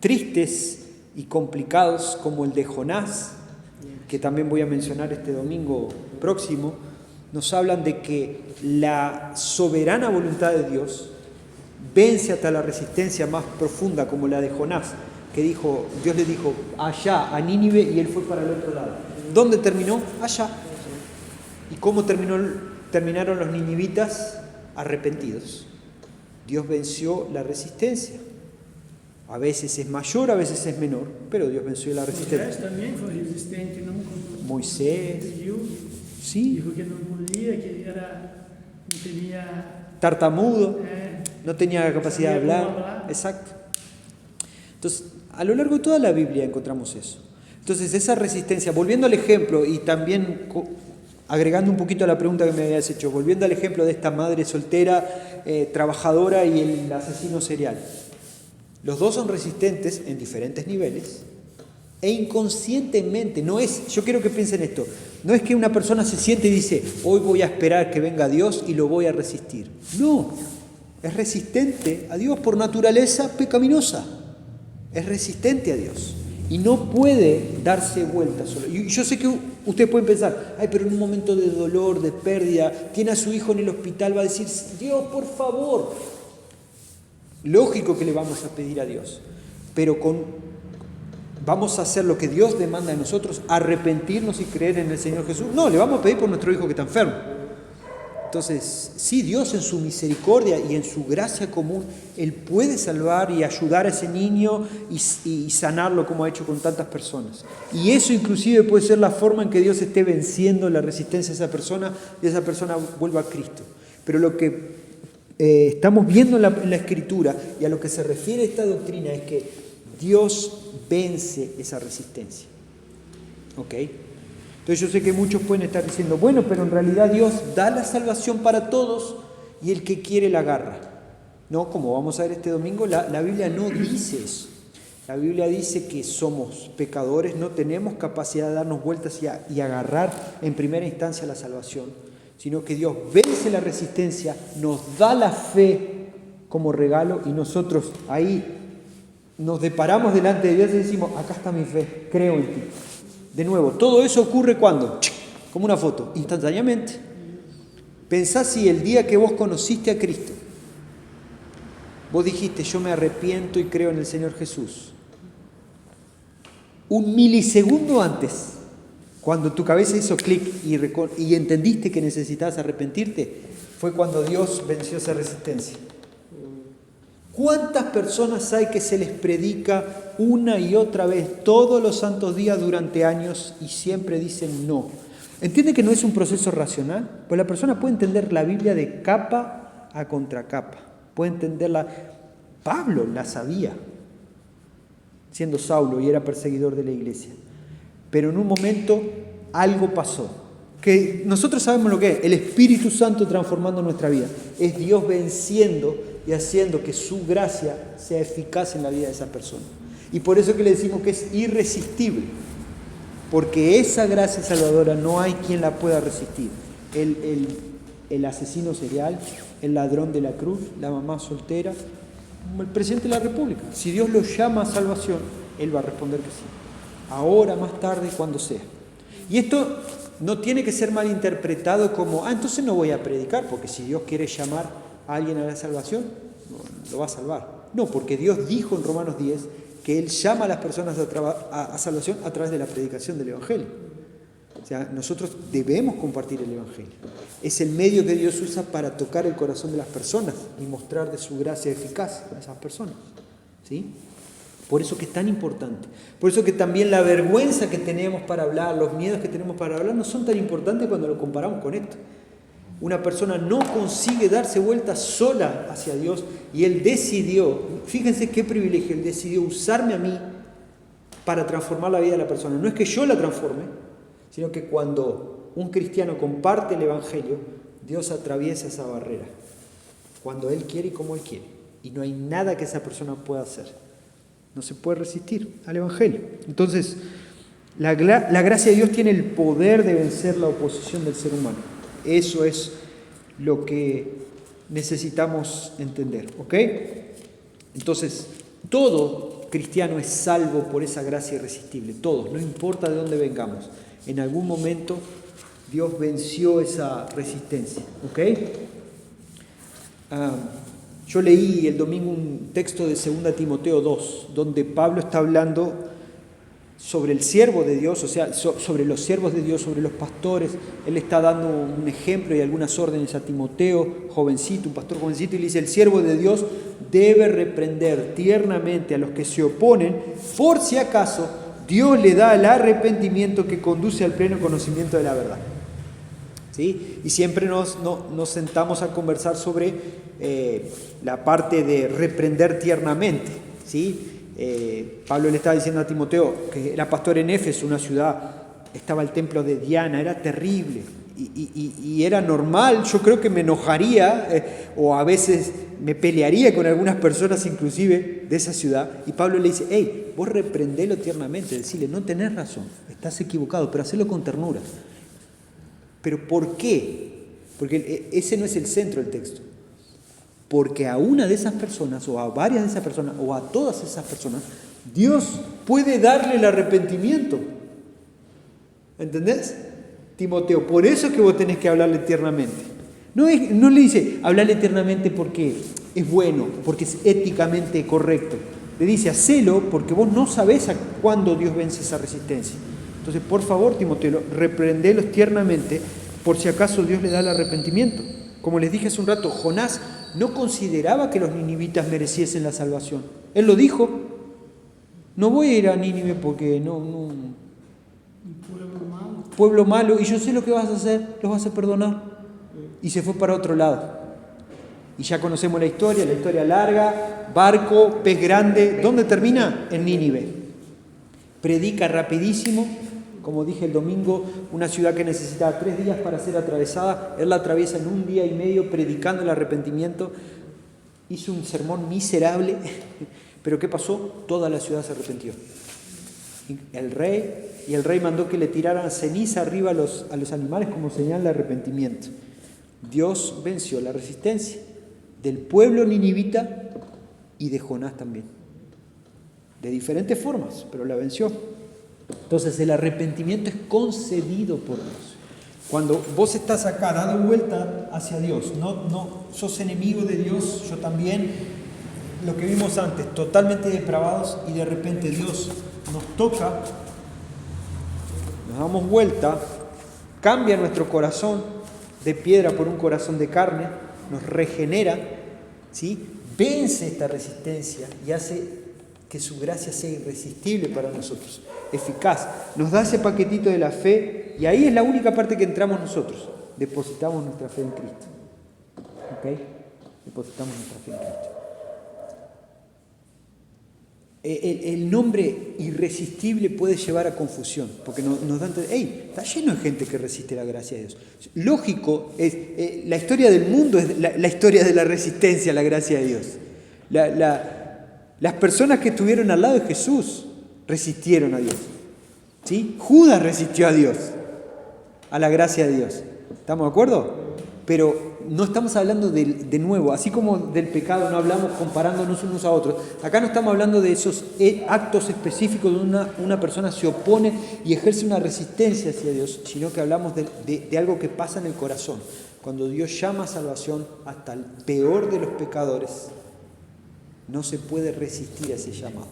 tristes y complicados, como el de Jonás, que también voy a mencionar este domingo próximo, nos hablan de que la soberana voluntad de Dios vence hasta la resistencia más profunda, como la de Jonás, que dijo, Dios le dijo, allá, a Nínive, y él fue para el otro lado. ¿Dónde terminó? Allá. ¿Y cómo terminaron los ninivitas? Arrepentidos. Dios venció la resistencia. A veces es mayor, a veces es menor, pero Dios venció la resistencia. Moisés también fue resistente, ¿no? Moisés. Sí. Dijo que no podía, que no tenía... Tartamudo. No tenía capacidad de hablar. Exacto. Entonces, a lo largo de toda la Biblia encontramos eso. Entonces, esa resistencia, volviendo al ejemplo y también agregando un poquito a la pregunta que me habías hecho, volviendo al ejemplo de esta madre soltera, trabajadora y el asesino serial. Los dos son resistentes en diferentes niveles e inconscientemente, yo quiero que piensen esto, no es que una persona se siente y dice, hoy voy a esperar que venga Dios y lo voy a resistir. No, es resistente a Dios por naturaleza pecaminosa. Es resistente a Dios y no puede darse vuelta solo. Y yo sé que ustedes pueden pensar, pero en un momento de dolor, de pérdida, tiene a su hijo en el hospital, va a decir, Dios, por favor. Lógico que le vamos a pedir a Dios, pero vamos a hacer lo que Dios demanda de nosotros, arrepentirnos y creer en el Señor Jesús. No, le vamos a pedir por nuestro hijo que está enfermo. Entonces, sí, Dios en su misericordia y en su gracia común, Él puede salvar y ayudar a ese niño y sanarlo como ha hecho con tantas personas. Y eso inclusive puede ser la forma en que Dios esté venciendo la resistencia de esa persona y esa persona vuelva a Cristo. Pero lo que estamos viendo en la Escritura y a lo que se refiere esta doctrina es que Dios vence esa resistencia. ¿Ok? Entonces yo sé que muchos pueden estar diciendo, bueno, pero en realidad Dios da la salvación para todos y el que quiere la agarra. No, como vamos a ver este domingo, la Biblia no dice eso. La Biblia dice que somos pecadores, no tenemos capacidad de darnos vueltas y agarrar en primera instancia la salvación, sino que Dios vence la resistencia, nos da la fe como regalo y nosotros ahí nos deparamos delante de Dios y decimos, acá está mi fe, creo en ti. De nuevo, todo eso ocurre ¿cuándo? Como una foto, instantáneamente. Pensá si el día que vos conociste a Cristo, vos dijiste, yo me arrepiento y creo en el Señor Jesús. Un milisegundo antes, cuando tu cabeza hizo clic y entendiste que necesitabas arrepentirte, fue cuando Dios venció esa resistencia. ¿Cuántas personas hay que se les predica una y otra vez todos los santos días durante años y siempre dicen no? ¿Entiende que no es un proceso racional? Pues la persona puede entender la Biblia de capa a contracapa. Puede entenderla. Pablo la sabía, siendo Saulo y era perseguidor de la iglesia. Pero en un momento algo pasó. Que nosotros sabemos lo que es el Espíritu Santo transformando nuestra vida. Es Dios venciendo y haciendo que su gracia sea eficaz en la vida de esa persona. Y por eso que le decimos que es irresistible. Porque esa gracia salvadora no hay quien la pueda resistir. El asesino serial, el ladrón de la cruz, la mamá soltera, el presidente de la República. Si Dios lo llama a salvación, Él va a responder que sí. Ahora, más tarde, cuando sea. Y esto no tiene que ser malinterpretado como, entonces no voy a predicar, porque si Dios quiere llamar a alguien a la salvación, lo va a salvar. No, porque Dios dijo en Romanos 10 que Él llama a las personas a salvación a través de la predicación del Evangelio. O sea, nosotros debemos compartir el Evangelio. Es el medio que Dios usa para tocar el corazón de las personas y mostrar de su gracia eficaz a esas personas. ¿Sí? Por eso que es tan importante. Por eso que también la vergüenza que tenemos para hablar, los miedos que tenemos para hablar, no son tan importantes cuando lo comparamos con esto. Una persona no consigue darse vuelta sola hacia Dios y Él decidió, fíjense qué privilegio, Él decidió usarme a mí para transformar la vida de la persona. No es que yo la transforme, sino que cuando un cristiano comparte el Evangelio, Dios atraviesa esa barrera. Cuando Él quiere y como Él quiere. Y no hay nada que esa persona pueda hacer. No se puede resistir al Evangelio. Entonces, la gracia de Dios tiene el poder de vencer la oposición del ser humano. Eso es lo que necesitamos entender, ¿ok? Entonces, todo cristiano es salvo por esa gracia irresistible, todos, no importa de dónde vengamos. En algún momento Dios venció esa resistencia, ¿ok? Yo leí el domingo un texto de 2 Timoteo 2, donde Pablo está hablando sobre el siervo de Dios, o sea, sobre los siervos de Dios, sobre los pastores. Él está dando un ejemplo y algunas órdenes a Timoteo, jovencito, un pastor jovencito, y le dice, el siervo de Dios debe reprender tiernamente a los que se oponen, por si acaso Dios le da el arrepentimiento que conduce al pleno conocimiento de la verdad. ¿Sí? Y siempre nos sentamos a conversar sobre la parte de reprender tiernamente, ¿sí? Pablo le estaba diciendo a Timoteo que era pastor en Éfeso, una ciudad, estaba el templo de Diana, era terrible y era normal. Yo creo que me enojaría o a veces me pelearía con algunas personas inclusive de esa ciudad, y Pablo le dice, hey, vos reprendelo tiernamente, decirle, no tenés razón, estás equivocado, pero hacelo con ternura. ¿Pero por qué? Porque ese no es el centro del texto. Porque a una de esas personas, o a varias de esas personas, o a todas esas personas, Dios puede darle el arrepentimiento. ¿Entendés? Timoteo, por eso es que vos tenés que hablarle tiernamente. No le dice, hablarle tiernamente porque es bueno, porque es éticamente correcto. Le dice, hacelo porque vos no sabés a cuándo Dios vence esa resistencia. Entonces, por favor, Timoteo, reprendelos tiernamente por si acaso Dios le da el arrepentimiento. Como les dije hace un rato, Jonás no consideraba que los ninivitas mereciesen la salvación. Él lo dijo, no voy a ir a Nínive porque pueblo malo, y yo sé lo que vas a hacer, los vas a perdonar. Y se fue para otro lado. Y ya conocemos la historia larga, barco, pez grande. ¿Dónde termina? En Nínive. Predica rapidísimo, como dije el domingo, una ciudad que necesitaba 3 días para ser atravesada, él la atraviesa en 1 día y medio predicando el arrepentimiento. Hizo un sermón miserable, pero ¿qué pasó? Toda la ciudad se arrepintió. El rey mandó que le tiraran ceniza arriba a los animales como señal de arrepentimiento. Dios venció la resistencia del pueblo ninivita y de Jonás también. De diferentes formas, pero la venció. Entonces el arrepentimiento es concedido por Dios. Cuando vos estás acá dando vuelta hacia Dios, no sos enemigo de Dios, yo también, lo que vimos antes, totalmente depravados, y de repente Dios nos toca, nos damos vuelta, cambia nuestro corazón de piedra por un corazón de carne, nos regenera, ¿sí? Vence esta resistencia y hace que su gracia sea irresistible para nosotros, eficaz. Nos da ese paquetito de la fe y ahí es la única parte que entramos nosotros. Depositamos nuestra fe en Cristo. ¿Ok? Depositamos nuestra fe en Cristo. El nombre irresistible puede llevar a confusión, porque nos dan, está lleno de gente que resiste la gracia de Dios. Lógico, la historia del mundo es la historia de la resistencia a la gracia de Dios. Las personas que estuvieron al lado de Jesús resistieron a Dios. ¿Sí? Judas resistió a Dios, a la gracia de Dios. ¿Estamos de acuerdo? Pero no estamos hablando de nuevo, así como del pecado no hablamos comparándonos unos a otros. Acá no estamos hablando de esos actos específicos donde una persona se opone y ejerce una resistencia hacia Dios, sino que hablamos de algo que pasa en el corazón. Cuando Dios llama a salvación hasta el peor de los pecadores, no se puede resistir a ese llamado.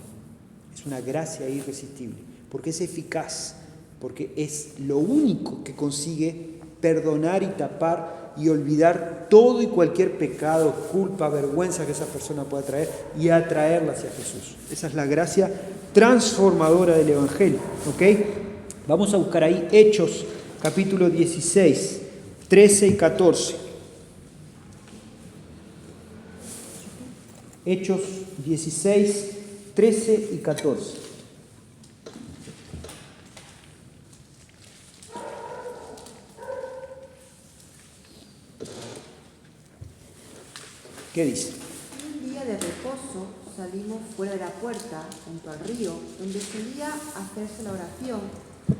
Es una gracia irresistible, porque es eficaz, porque es lo único que consigue perdonar y tapar y olvidar todo y cualquier pecado, culpa, vergüenza que esa persona pueda traer y atraerla hacia Jesús. Esa es la gracia transformadora del Evangelio. ¿Ok? Vamos a buscar ahí Hechos, capítulo 16, 13 y 14. Hechos 16, 13 y 14. ¿Qué dice? Un día de reposo salimos fuera de la puerta, junto al río, donde solía hacerse la oración,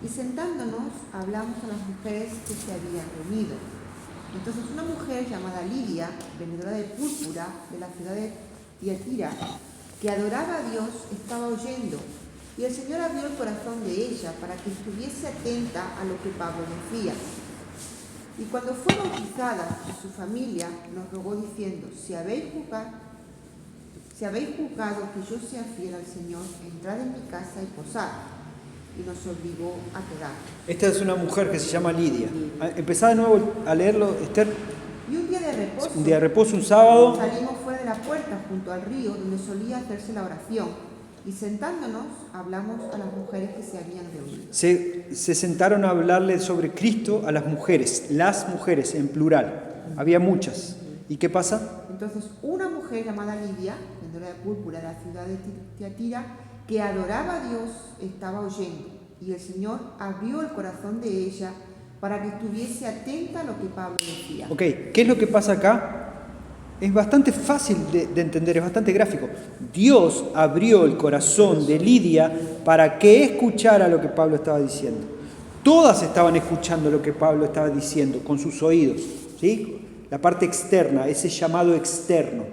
y sentándonos hablamos a las mujeres que se habían reunido. Entonces una mujer llamada Lidia, vendedora de púrpura de la ciudad de Tiatira, que adoraba a Dios, estaba oyendo, y el Señor abrió el corazón de ella para que estuviese atenta a lo que Pablo decía. Y cuando fue bautizada, su familia nos rogó diciendo: si habéis juzgado que yo sea fiel al Señor, entrad en mi casa y posad. Y nos obligó a quedar. Esta es una mujer que se llama Lidia. Empezá de nuevo a leerlo, Esther. Y un día de reposo, un sábado, salimos fuera de la puerta junto al río donde solía hacerse la oración. Y sentándonos, hablamos a las mujeres que se habían reunido. Se sentaron a hablarle sobre Cristo a las mujeres en plural. Había muchas. ¿Y qué pasa? Entonces, una mujer llamada Lidia, vendedora de púrpura de la ciudad de Tiatira, que adoraba a Dios, estaba oyendo. Y el Señor abrió el corazón de ella para que estuviese atenta a lo que Pablo decía. Ok, ¿qué es lo que pasa acá? Es bastante fácil de entender, es bastante gráfico. Dios abrió el corazón de Lidia para que escuchara lo que Pablo estaba diciendo. Todas estaban escuchando lo que Pablo estaba diciendo con sus oídos, ¿sí? La parte externa, ese llamado externo.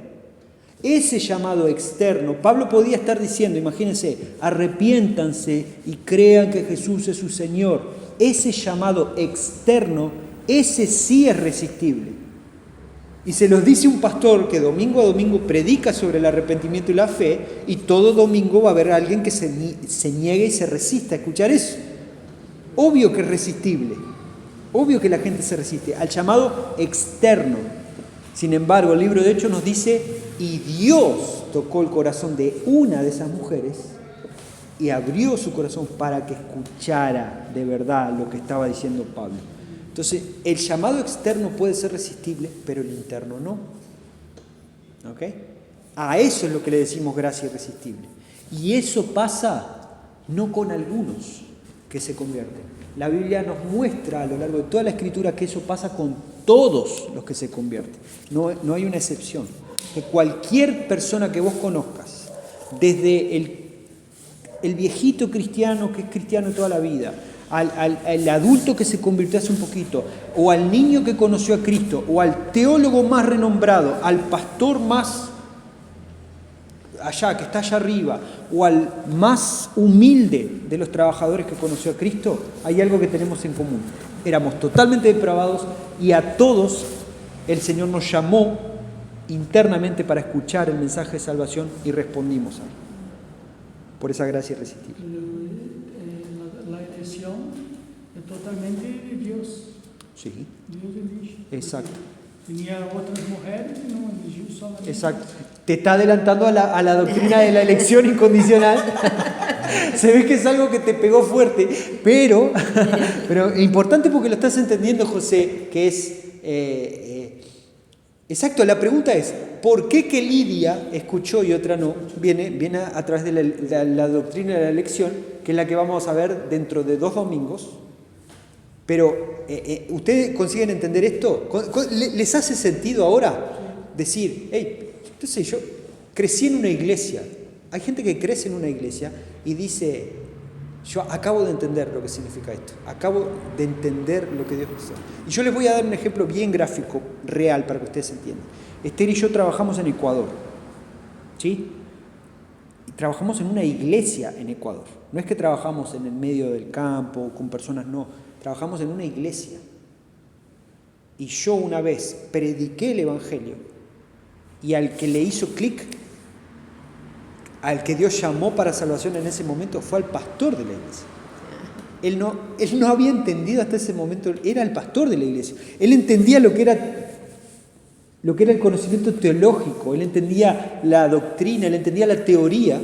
Ese llamado externo, Pablo podía estar diciendo, imagínense, arrepiéntanse y crean que Jesús es su Señor. Ese llamado externo, ese sí es resistible. Y se los dice un pastor que domingo a domingo predica sobre el arrepentimiento y la fe, y todo domingo va a haber alguien que se niegue y se resista a escuchar eso. Obvio que es resistible, obvio que la gente se resiste al llamado externo. Sin embargo, el libro de Hechos nos dice, y Dios tocó el corazón de una de esas mujeres y abrió su corazón para que escuchara de verdad lo que estaba diciendo Pablo. Entonces, el llamado externo puede ser resistible, pero el interno no. ¿Ok? A eso es lo que le decimos gracia irresistible. Y eso pasa no con algunos que se convierten. La Biblia nos muestra a lo largo de toda la Escritura que eso pasa con todos los que se convierten. No hay una excepción. Que cualquier persona que vos conozcas, desde el viejito cristiano que es cristiano toda la vida, al adulto que se convirtió hace un poquito, o al niño que conoció a Cristo, o al teólogo más renombrado, al pastor más allá, que está allá arriba, o al más humilde de los trabajadores que conoció a Cristo, hay algo que tenemos en común. Éramos totalmente depravados y a todos el Señor nos llamó internamente para escuchar el mensaje de salvación y respondimos a él. Por esa gracia irresistible. La elección es totalmente de Dios. Sí. Dios elige. Exacto. Tenía otras mujeres y no eligió solamente. Exacto. Te está adelantando a la doctrina de la elección incondicional. Se ve que es algo que te pegó fuerte, pero importante porque lo estás entendiendo, José, que es... exacto, la pregunta es, ¿por qué que Lidia escuchó y otra no? Viene a través de la doctrina de la elección, que es la que vamos a ver dentro de 2 domingos. Pero, ¿ustedes consiguen entender esto? ¿Les hace sentido ahora decir, hey, entonces yo crecí en una iglesia? Hay gente que crece en una iglesia y dice, yo acabo de entender lo que significa esto, acabo de entender lo que Dios hizo. Y yo les voy a dar un ejemplo bien gráfico, real, para que ustedes entiendan. Esther y yo trabajamos en Ecuador, ¿sí? Y trabajamos en una iglesia en Ecuador. No es que trabajamos en el medio del campo, con personas, no. Trabajamos en una iglesia. Y yo una vez prediqué el Evangelio y al que le hizo clic, al que Dios llamó para salvación en ese momento, fue al pastor de la iglesia. Él no había entendido hasta ese momento, era el pastor de la iglesia. Él entendía lo que era el conocimiento teológico, él entendía la doctrina, él entendía la teoría.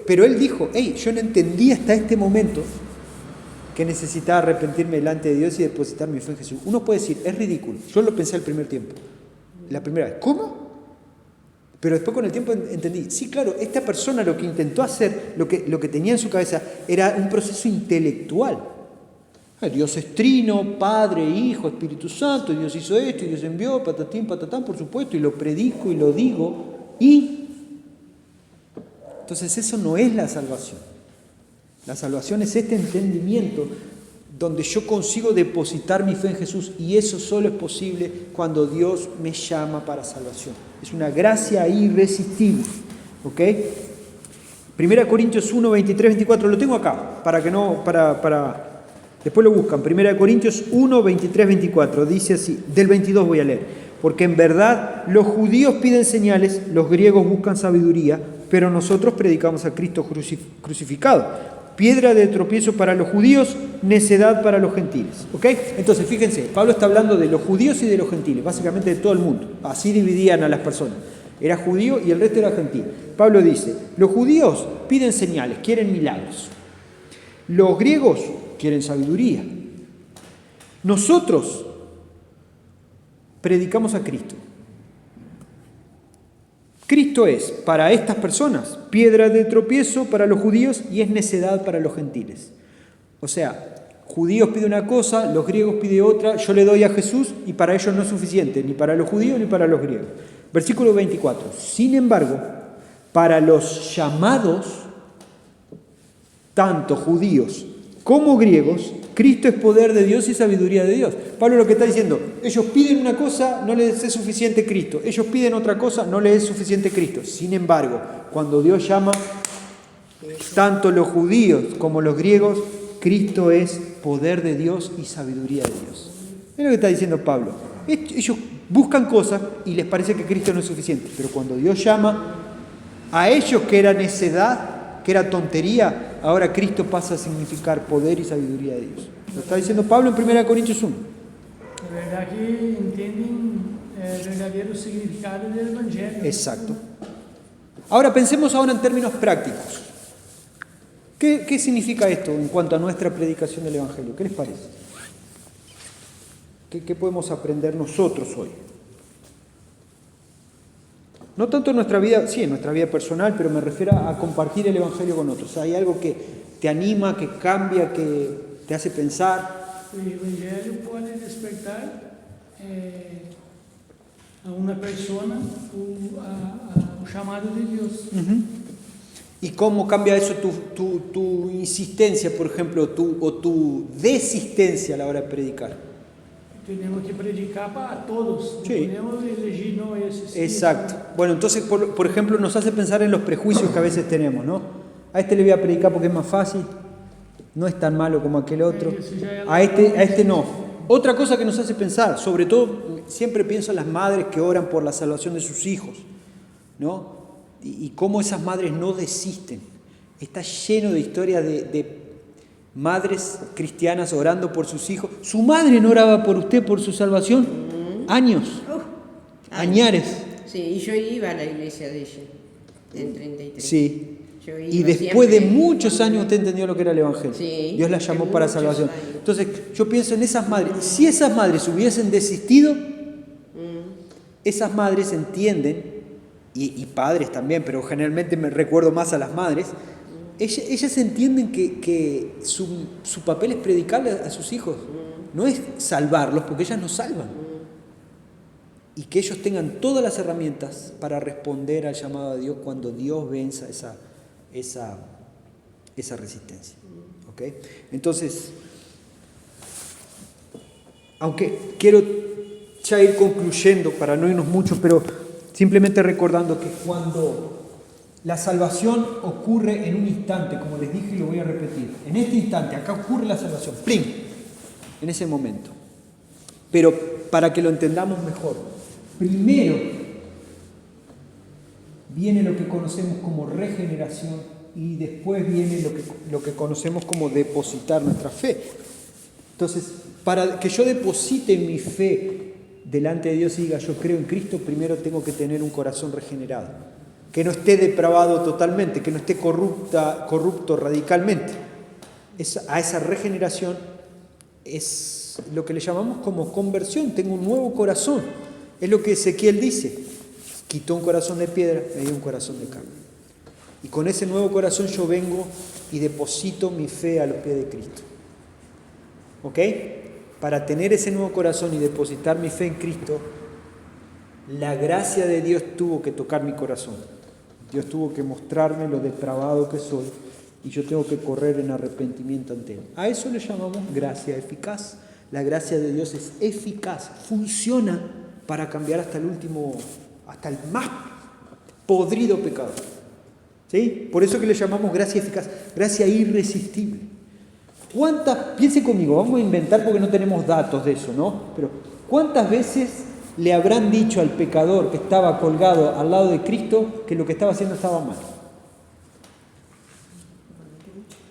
Pero él dijo, hey, yo no entendí hasta este momento que necesitaba arrepentirme delante de Dios y depositar mi fe en Jesús. Uno puede decir, es ridículo. Yo lo pensé al primer tiempo. La primera vez, ¿cómo? Pero después con el tiempo entendí, sí, claro, esta persona lo que intentó hacer, lo que tenía en su cabeza, era un proceso intelectual. Dios es trino, Padre, Hijo, Espíritu Santo, Dios hizo esto y Dios envió, patatín, patatán, por supuesto, y lo predico y lo digo, y entonces eso no es la salvación. La salvación es este entendimiento donde yo consigo depositar mi fe en Jesús, y eso solo es posible cuando Dios me llama para salvación. Es una gracia irresistible. ¿Ok? 1 Corintios 1, 23, 24, lo tengo acá, después lo buscan. 1 Corintios 1, 23, 24, dice así, del 22 voy a leer. Porque en verdad los judíos piden señales, los griegos buscan sabiduría, pero nosotros predicamos a Cristo crucificado. Piedra de tropiezo para los judíos, necedad para los gentiles. ¿Ok? Entonces, fíjense, Pablo está hablando de los judíos y de los gentiles, básicamente de todo el mundo. Así dividían a las personas. Era judío y el resto era gentil. Pablo dice, los judíos piden señales, quieren milagros. Los griegos quieren sabiduría. Nosotros predicamos a Cristo. Cristo es, para estas personas, piedra de tropiezo para los judíos y es necedad para los gentiles. O sea, judíos piden una cosa, los griegos piden otra, yo le doy a Jesús y para ellos no es suficiente, ni para los judíos ni para los griegos. Versículo 24. Sin embargo, para los llamados, tanto judíos como griegos, Cristo es poder de Dios y sabiduría de Dios. Pablo lo que está diciendo, ellos piden una cosa, no les es suficiente Cristo. Ellos piden otra cosa, no les es suficiente Cristo. Sin embargo, cuando Dios llama, tanto los judíos como los griegos, Cristo es poder de Dios y sabiduría de Dios. Es lo que está diciendo Pablo. Ellos buscan cosas y les parece que Cristo no es suficiente. Pero cuando Dios llama a ellos que era necedad, que era tontería, ahora Cristo pasa a significar poder y sabiduría de Dios. Lo está diciendo Pablo en 1 Corintios 1. La verdad que entienden el verdadero significado del Evangelio. Exacto. Ahora pensemos ahora en términos prácticos. ¿Qué significa esto en cuanto a nuestra predicación del Evangelio? ¿Qué les parece? ¿Qué podemos aprender nosotros hoy? No tanto en nuestra vida, sí, en nuestra vida personal, pero me refiero a compartir el Evangelio con otros. Hay algo que te anima, que cambia, que te hace pensar. O Evangelho pode despertar a uma persona o chamado de Deus. ¿Y cómo cambia eso tu insistencia, por ejemplo, o tu desistencia a la hora de predicar? Tenemos que predicar para todos, no Sí. podemos elegir no ese sí, Exacto. Bueno, entonces, por ejemplo, nos hace pensar en los prejuicios que a veces tenemos, ¿no? A este le voy a predicar porque es más fácil, no es tan malo como aquel otro. A este no. Otra cosa que nos hace pensar, sobre todo, siempre pienso en las madres que oran por la salvación de sus hijos, ¿no? Y cómo esas madres no desisten. Está lleno de historias de madres cristianas orando por sus hijos. Su madre no oraba por usted, por su salvación. Años. Añares. Sí, y yo iba a la iglesia de ella en 33. Sí. Yo iba Y después de siempre. muchos años usted entendió lo que era el Evangelio. Sí, Dios la llamó de para muchos salvación. años. Entonces, yo pienso en esas madres. Si esas madres hubiesen desistido, esas madres entienden, y padres también, pero generalmente me recuerdo más a las madres, ellas entienden que su papel es predicarle a sus hijos, no es salvarlos, porque ellas no salvan. Y que ellos tengan todas las herramientas para responder al llamado de Dios cuando Dios venza esa resistencia. ¿Ok? Entonces, aunque quiero ya ir concluyendo para no irnos mucho, pero simplemente recordando que cuando la salvación ocurre en un instante, como les dije y lo voy a repetir, en este instante, acá ocurre la salvación, ¡plim!, en ese momento. Pero para que lo entendamos mejor, primero viene lo que conocemos como regeneración y después viene lo que conocemos como depositar nuestra fe. Entonces, para que yo deposite mi fe delante de Dios y diga yo creo en Cristo, primero tengo que tener un corazón regenerado, que no esté depravado totalmente, que no esté corrupto radicalmente. A esa regeneración es lo que le llamamos como conversión. Tengo un nuevo corazón. Es lo que Ezequiel dice. Quitó un corazón de piedra, me dio un corazón de carne. Y con ese nuevo corazón yo vengo y deposito mi fe a los pies de Cristo. ¿Ok? Para tener ese nuevo corazón y depositar mi fe en Cristo, la gracia de Dios tuvo que tocar mi corazón. Dios tuvo que mostrarme lo depravado que soy y yo tengo que correr en arrepentimiento ante Él. A eso le llamamos gracia eficaz. La gracia de Dios es eficaz, funciona para cambiar hasta el más podrido pecado. ¿Sí? Por eso que le llamamos gracia eficaz, gracia irresistible. Piense conmigo, vamos a inventar porque no tenemos datos de eso, ¿no? Pero ¿cuántas veces le habrán dicho al pecador que estaba colgado al lado de Cristo que lo que estaba haciendo estaba mal?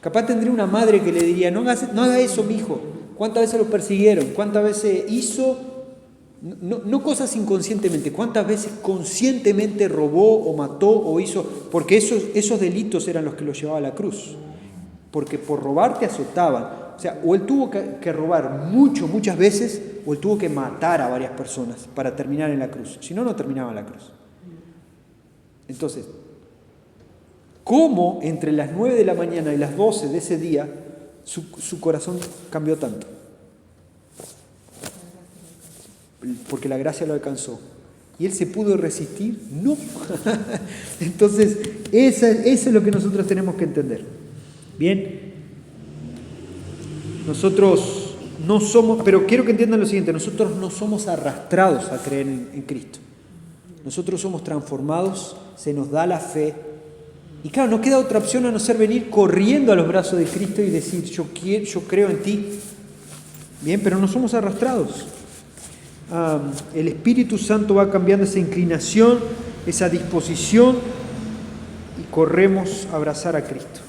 Capaz tendría una madre que le diría, no haga eso, mijo. ¿Cuántas veces lo persiguieron? ¿Cuántas veces hizo? No cosas inconscientemente, ¿cuántas veces conscientemente robó o mató o hizo? Porque esos delitos eran los que lo llevaba a la cruz. Porque por robar te azotaban. O sea, o él tuvo que robar muchas veces, o él tuvo que matar a varias personas para terminar en la cruz. Si no, no terminaba en la cruz. Entonces, ¿cómo entre las 9 de la mañana y las 12 de ese día su corazón cambió tanto? Porque la gracia lo alcanzó. ¿Y él se pudo resistir? No. Entonces, eso es lo que nosotros tenemos que entender. Bien, nosotros no somos, pero quiero que entiendan lo siguiente, nosotros no somos arrastrados a creer en Cristo. Nosotros somos transformados, se nos da la fe. Y claro, no queda otra opción a no ser venir corriendo a los brazos de Cristo y decir, yo creo en ti. Bien, pero no somos arrastrados. El Espíritu Santo va cambiando esa inclinación, esa disposición y corremos a abrazar a Cristo.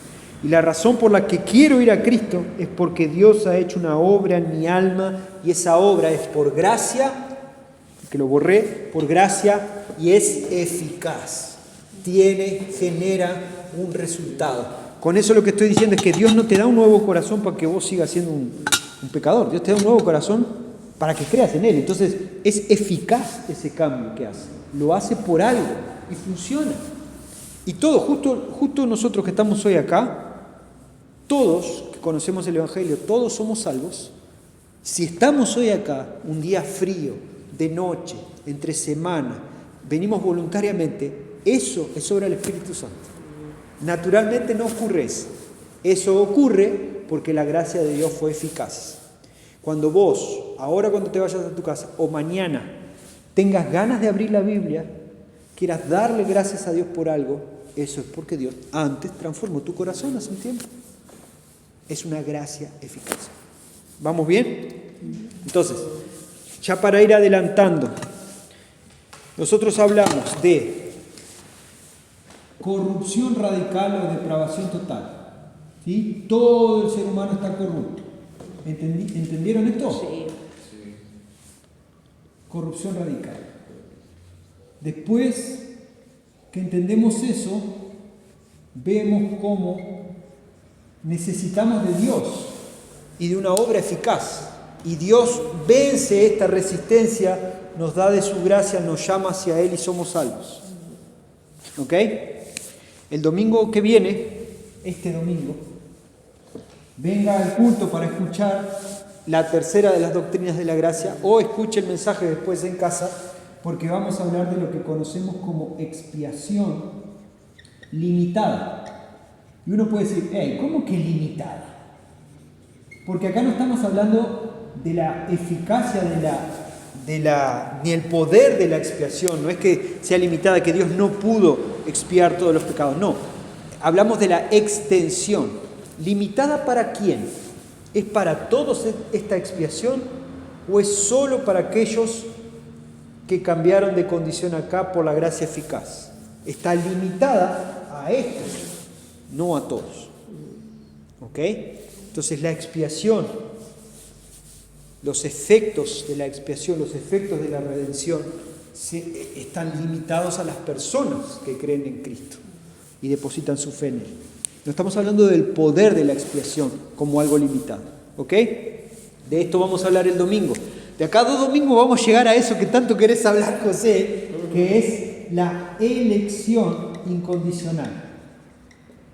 Y la razón por la que quiero ir a Cristo es porque Dios ha hecho una obra en mi alma y esa obra es por gracia, que lo borré, por gracia y es eficaz. Genera un resultado. Con eso lo que estoy diciendo es que Dios no te da un nuevo corazón para que vos sigas siendo un pecador. Dios te da un nuevo corazón para que creas en Él. Entonces es eficaz ese cambio que hace. Lo hace por algo y funciona. Y todo, justo nosotros que estamos hoy acá, todos que conocemos el Evangelio, todos somos salvos. Si estamos hoy acá, un día frío, de noche, entre semana, venimos voluntariamente, eso es obra del Espíritu Santo. Naturalmente no ocurre eso. Eso ocurre porque la gracia de Dios fue eficaz. Cuando vos, ahora cuando te vayas a tu casa, o mañana, tengas ganas de abrir la Biblia, quieras darle gracias a Dios por algo, eso es porque Dios antes transformó tu corazón hace un tiempo. Es una gracia eficaz. ¿Vamos bien? Entonces, ya para ir adelantando, nosotros hablamos de corrupción radical o depravación total. ¿Sí? Todo el ser humano está corrupto. ¿Entendieron esto? Sí. Corrupción radical. Después que entendemos eso, vemos cómo necesitamos de Dios y de una obra eficaz. Y Dios vence esta resistencia, nos da de su gracia, nos llama hacia Él y somos salvos. ¿Ok? El domingo que viene, este domingo, venga al culto para escuchar la tercera de las doctrinas de la gracia, o escuche el mensaje después en casa, porque vamos a hablar de lo que conocemos como expiación limitada. Y uno puede decir, hey, ¿cómo que limitada? Porque acá no estamos hablando de la eficacia ni el poder de la expiación. No es que sea limitada, que Dios no pudo expiar todos los pecados. No, hablamos de la extensión. ¿Limitada para quién? ¿Es para todos esta expiación o es solo para aquellos que cambiaron de condición acá por la gracia eficaz? Está limitada a estos, no a todos. ¿Ok? Entonces la expiación, los efectos de la expiación, los efectos de la redención, están limitados a las personas que creen en Cristo y depositan su fe en Él. No estamos hablando del poder de la expiación como algo limitado. ¿Ok? De esto vamos a hablar el domingo. De acá a 2 domingos vamos a llegar a eso que tanto querés hablar, José, que es la elección incondicional.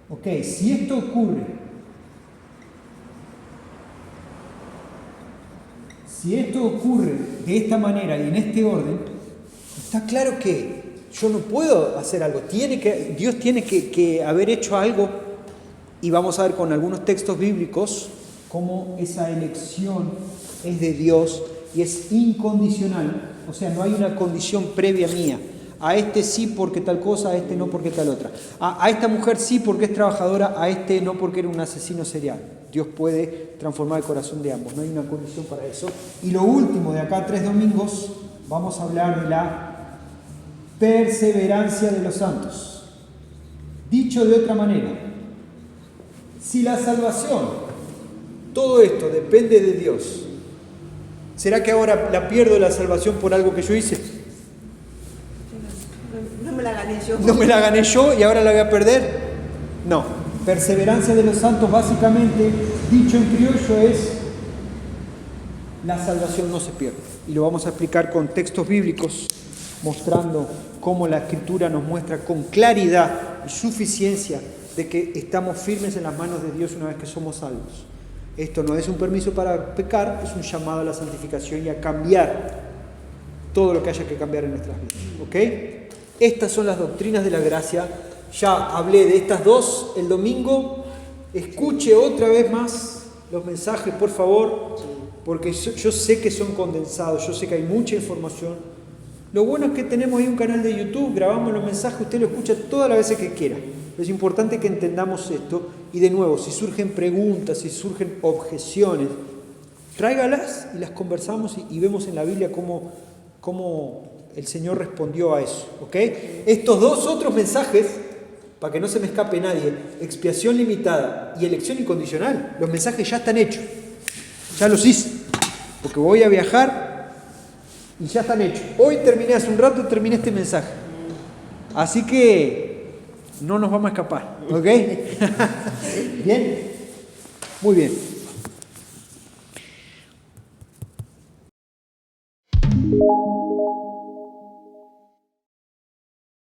¿Ok? Si esto ocurre, de esta manera y en este orden, está claro que yo no puedo hacer algo. Dios tiene que haber hecho algo, y vamos a ver con algunos textos bíblicos cómo esa elección es de Dios y es incondicional. O sea, no hay una condición previa mía. A este sí porque tal cosa, a este no porque tal otra. A esta mujer sí porque es trabajadora, a este no porque era un asesino serial. Dios puede transformar el corazón de ambos, no hay una condición para eso. Y lo último, de acá a 3 domingos, vamos a hablar de la perseverancia de los santos. Dicho de otra manera, si la salvación, todo esto depende de Dios, ¿será que ahora la pierdo la salvación por algo que yo hice? No me la gané yo. ¿No me la gané yo y ahora la voy a perder? No. Perseverancia de los santos, básicamente, dicho en criollo, es la salvación no se pierde. Y lo vamos a explicar con textos bíblicos, mostrando cómo la Escritura nos muestra con claridad y suficiencia de que estamos firmes en las manos de Dios una vez que somos salvos. Esto no es un permiso para pecar, es un llamado a la santificación y a cambiar todo lo que haya que cambiar en nuestras vidas. ¿Ok? Estas son las doctrinas de la gracia. Ya hablé de estas 2 el domingo. Escuche otra vez más los mensajes, por favor, porque yo sé que son condensados, yo sé que hay mucha información. Lo bueno es que tenemos ahí un canal de YouTube, grabamos los mensajes, usted lo escucha todas las veces que quiera. Es importante que entendamos esto y, de nuevo, si surgen preguntas, si surgen objeciones, tráigalas y las conversamos y vemos en la Biblia cómo el Señor respondió a eso. ¿Ok? Estos 2 otros mensajes, para que no se me escape nadie, expiación limitada y elección incondicional, los mensajes ya están hechos. Ya los hice, porque voy a viajar y ya están hechos. Hoy terminé, hace un rato terminé este mensaje. Así que no nos vamos a escapar, ¿ok? ¿Bien? Muy bien.